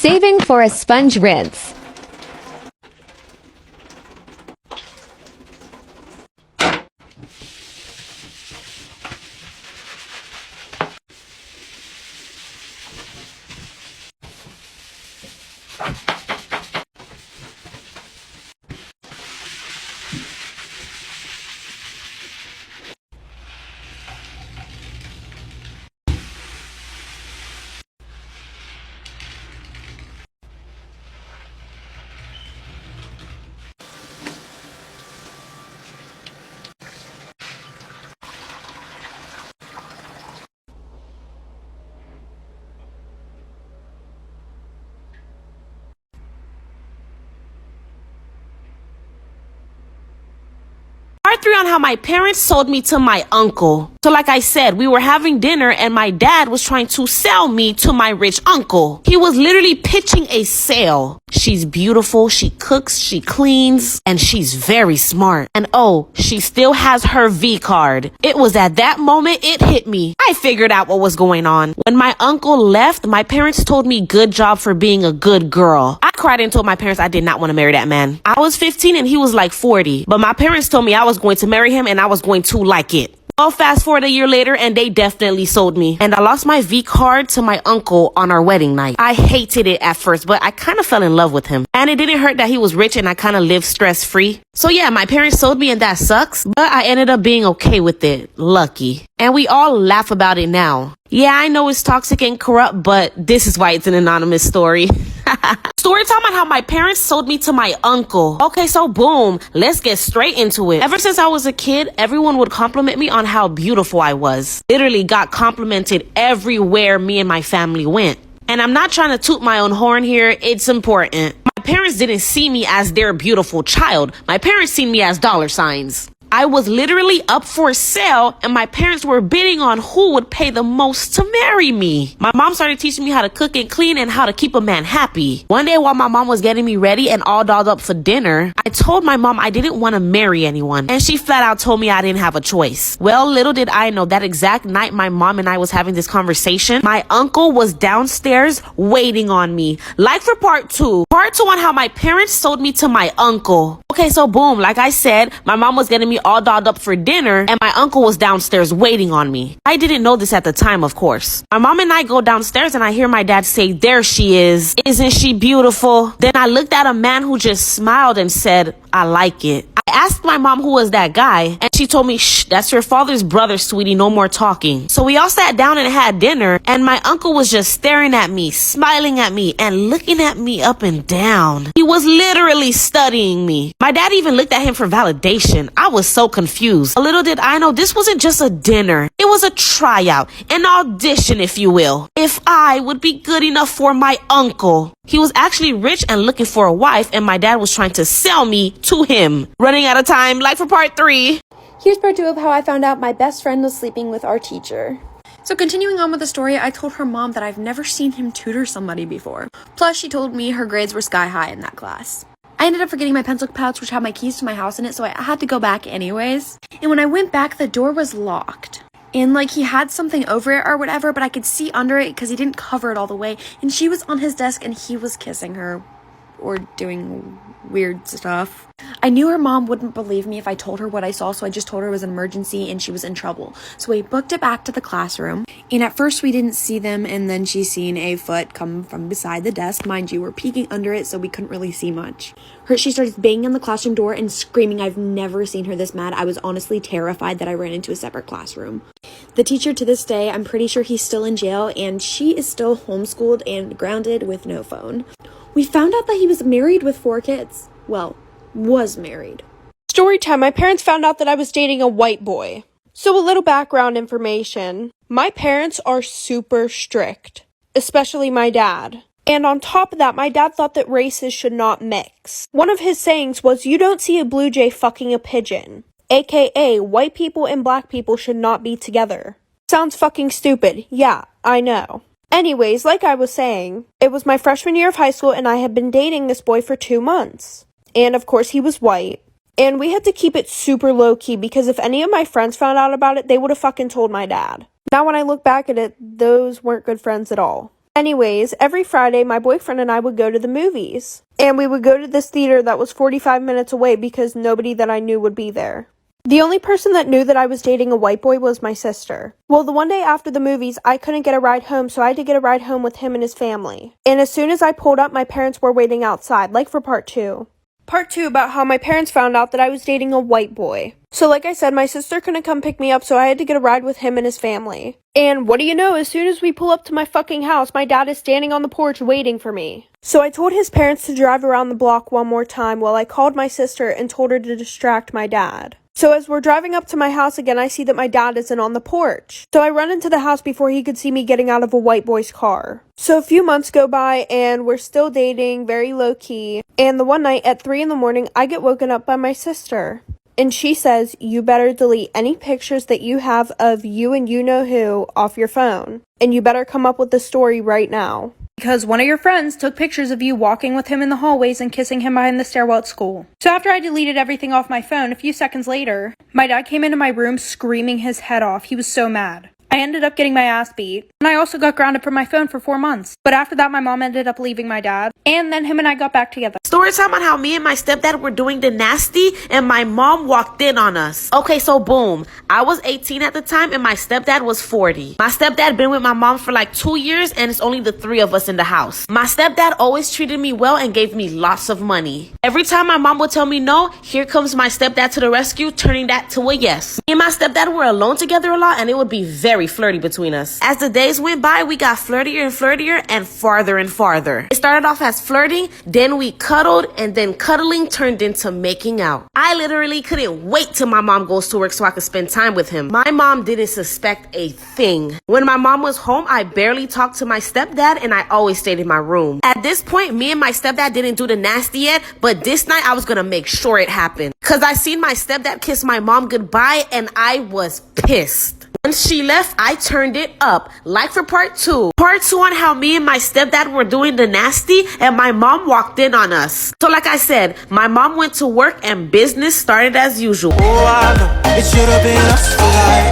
Saving for a sponge rinse. Part 3 on how my parents sold me to my uncle. So like I said, we were having dinner and my dad was trying to sell me to my rich uncle. He was literally pitching a sale. She's beautiful, she cooks, she cleans, and she's very smart. And oh, she still has her V card. It was at that moment it hit me. I figured out what was going on. When my uncle left, my parents told me good job for being a good girl. I cried and told my parents I did not want to marry that man. I was 15 and he was like 40. But my parents told me I was going to marry him and I was going to like it. Well, fast forward a year later and they definitely sold me. And I lost my V card to my uncle on our wedding night. I hated it at first, but I kind of fell in love with him. And it didn't hurt that he was rich and I kind of lived stress-free. So yeah, my parents sold me and that sucks, but I ended up being okay with it. Lucky. And we all laugh about it now. Yeah, I know it's toxic and corrupt, but this is why it's an anonymous story. Story time on how my parents sold me to my uncle. Okay, so boom, let's get straight into it. Ever since I was a kid, everyone would compliment me on how beautiful I was. Literally got complimented everywhere me and my family went. And I'm not trying to toot my own horn here, it's important. My parents didn't see me as their beautiful child. My parents seen me as dollar signs. I was literally up for sale and my parents were bidding on who would pay the most to marry me. My mom started teaching me how to cook and clean and how to keep a man happy. One day while my mom was getting me ready and all dolled up for dinner, I told my mom I didn't want to marry anyone. And she flat out told me I didn't have a choice. Well, little did I know that exact night my mom and I was having this conversation, my uncle was downstairs waiting on me. Like for part 2. Part 2 on how my parents sold me to my uncle. Okay, so boom, like I said, my mom was getting me all dolled up for dinner and my uncle was downstairs waiting on me. I didn't know this at the time, of course. My mom and I go downstairs and I hear my dad say, "There she is. Isn't she beautiful?" Then I looked at a man who just smiled and said, "I like it." I asked my mom who was that guy and she told me, "Shh, that's your father's brother, sweetie, no more talking." So we all sat down and had dinner and my uncle was just staring at me, smiling at me and looking at me up and down. He was literally studying me. My dad even looked at him for validation. I was so confused. A little did I know this wasn't just a dinner. It was a tryout, an audition, if you will. If I would be good enough for my uncle. He was actually rich and looking for a wife and my dad was trying to sell me to him. Running out of time, like for part 3. Here's part 2 of how I found out my best friend was sleeping with our teacher. So continuing on with the story, I told her mom that I've never seen him tutor somebody before. Plus, she told me her grades were sky high in that class. I ended up forgetting my pencil pouch, which had my keys to my house in it, so I had to go back anyways. And when I went back, the door was locked. And like he had something over it or whatever, but I could see under it because he didn't cover it all the way. And she was on his desk and he was kissing her or doing weird stuff. I knew her mom wouldn't believe me if I told her what I saw, so I just told her it was an emergency and she was in trouble. So we booked it back to the classroom. And at first we didn't see them, and then she seen a foot come from beside the desk. Mind you, we're peeking under it, so we couldn't really see much. She started banging on the classroom door and screaming. I've never seen her this mad. I was honestly terrified that I ran into a separate classroom. The teacher to this day, I'm pretty sure he's still in jail, and she is still homeschooled and grounded with no phone. We found out that he was married with 4 kids. Well, was married. Story time. My parents found out that I was dating a white boy. So a little background information. My parents are super strict, especially my dad. And on top of that, my dad thought that races should not mix. One of his sayings was, "You don't see a blue jay fucking a pigeon." AKA, white people and black people should not be together. Sounds fucking stupid. Yeah, I know. Anyways, like I was saying, it was my freshman year of high school and I had been dating this boy for 2 months. And of course he was white. And we had to keep it super low key because if any of my friends found out about it, they would have fucking told my dad. Now when I look back at it, those weren't good friends at all. Anyways, every Friday, my boyfriend and I would go to the movies. And we would go to this theater that was 45 minutes away because nobody that I knew would be there. The only person that knew that I was dating a white boy was my sister. Well, the one day after the movies, I couldn't get a ride home, so I had to get a ride home with him and his family. And as soon as I pulled up, my parents were waiting outside, like for part 2. Part 2 about how my parents found out that I was dating a white boy. So like I said, my sister couldn't come pick me up, so I had to get a ride with him and his family. And what do you know, as soon as we pull up to my fucking house, my dad is standing on the porch waiting for me. So I told his parents to drive around the block one more time while I called my sister and told her to distract my dad. So as we're driving up to my house again, I see that my dad isn't on the porch. So I run into the house before he could see me getting out of a white boy's car. So a few months go by and we're still dating, very low key. And the one night at 3 a.m, I get woken up by my sister. And she says, you better delete any pictures that you have of you and you know who off your phone. And you better come up with the story right now. Because one of your friends took pictures of you walking with him in the hallways and kissing him behind the stairwell at school. So after I deleted everything off my phone, a few seconds later, my dad came into my room screaming his head off. He was so mad. I ended up getting my ass beat, and I also got grounded from my phone for 4 months. But after that, my mom ended up leaving my dad, and then him and I got back together. Story time on how me and my stepdad were doing the nasty and my mom walked in on us. Okay, so boom. I was 18 at the time and my stepdad was 40. My stepdad been with my mom for like 2 years and it's only the 3 of us in the house. My stepdad always treated me well and gave me lots of money. Every time my mom would tell me no, here comes my stepdad to the rescue, turning that to a yes. Me and my stepdad were alone together a lot and it would be very flirty between us. As the days went by, we got flirtier and flirtier and farther. It started off as flirting, then we cuddled, and then cuddling turned into making out. I literally couldn't wait till my mom goes to work so I could spend time with him. My mom didn't suspect a thing. When my mom was home, I barely talked to my stepdad and I always stayed in my room. At this point, me and my stepdad didn't do the nasty yet, but this night I was gonna make sure it happened. Cause I seen my stepdad kiss my mom goodbye and I was pissed. Once she left, I turned it up, like for part 2. Part 2 on how me and my stepdad were doing the nasty and my mom walked in on us. So like I said, my mom went to work and business started as usual. Oh, I know it should have been us for life.